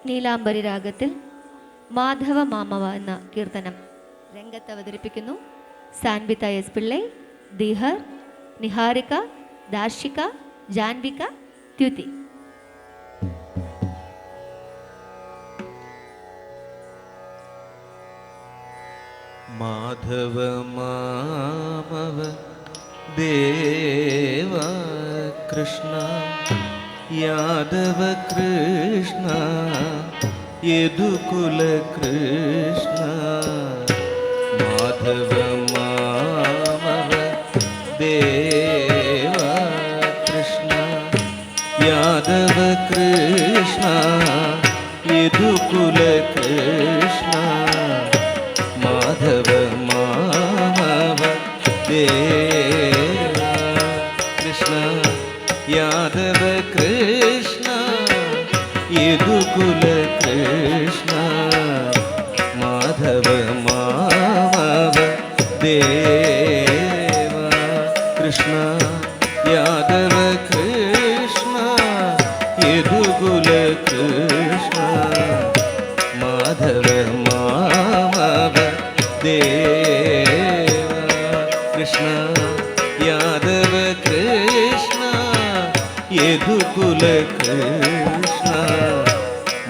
നീലാംബരി രാഗത്തിൽ മാധവ മാമവ എന്ന കീർത്തനം രംഗത്ത് അവതരിപ്പിക്കുന്നു സാൻവിത എസ് പിള്ളൈ, ദിഹർ, നിഹാരിക, ദാർശിക, ജാൻവിക, ദ്യുതി. മാധവ മാമവ ദേവ കൃഷ്ണ यादव कृष्ण यदुकुल कृष्ण माधव मामव देव कृष्ण यादव कृष्ण यदुकुल कृष्ण माधव मामव देव कृष्ण यादव कृष्ण यदुकुल कृष्ण माधव मामव देव कृष्ण यादव कृष्ण यदुकुल कृष्ण माधव मामव देव कृष्ण यादव कृष्ण यदुकुल कृष्ण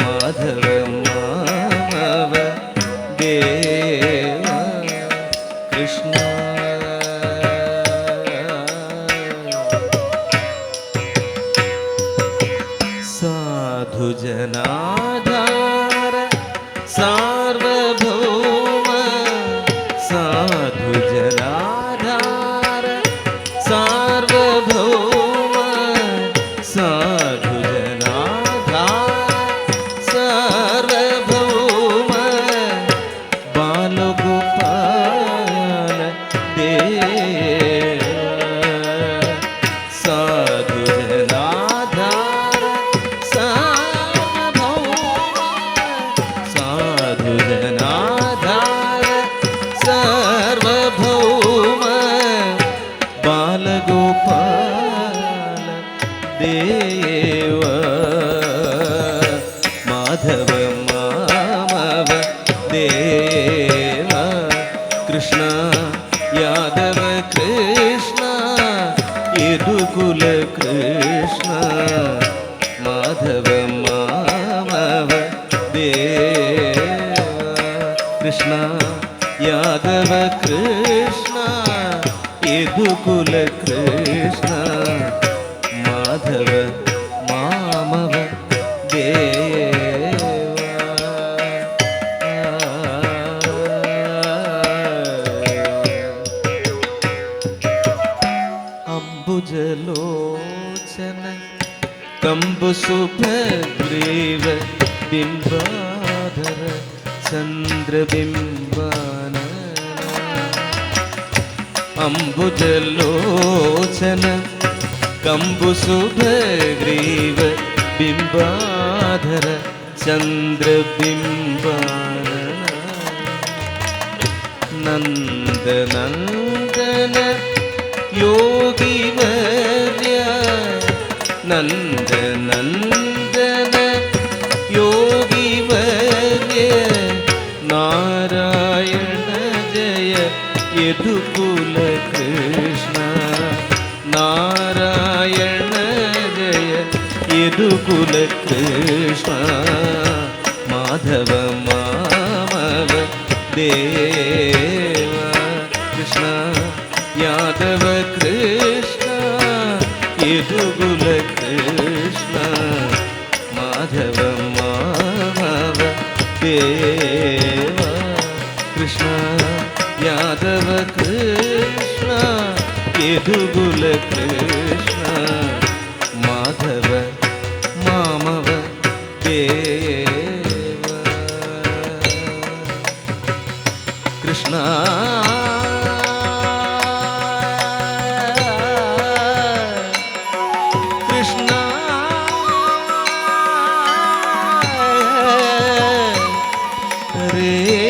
माधव मामव देव कृष्ण साधु जनाधार सार्वभौम साधु जनाधार सार्वभौम साधु जनाधार सार्वभौम बालगोपाल देव साधु जनाधार सार्वभौम साधु जनाधार सार्वभौम बालगोपाल देव माधव मामव देव कृष्ण यादव कृष्ण यदुकुल कृष्ण माधव मामव देव कृष्ण यादव कृष्ण यदुकुल कृष्ण माधव मामव देव अम्बुजलोचन कम्बुसुभग्रीव बिम्बाधर चन्द्रबिम्बान अम्बुजलोचन कम्बुसुभग्रीव बिम्बाधर चन्द्रबिम्बान नन्दनन्दन योगिवर्य नन्दनन्दन योगिवर्य नारायण जय यदुकुल कृष्ण नारायण जय यदुकुल कृष्ण माधव मामव देव कृष्ण यादव कृष्ण यदुकुल कृष्ण माधव मामव देव कृष्ण यादव कृष्ण यदुकुल कृष्ण माधव मामव देव कृष्ण कृष्ण रे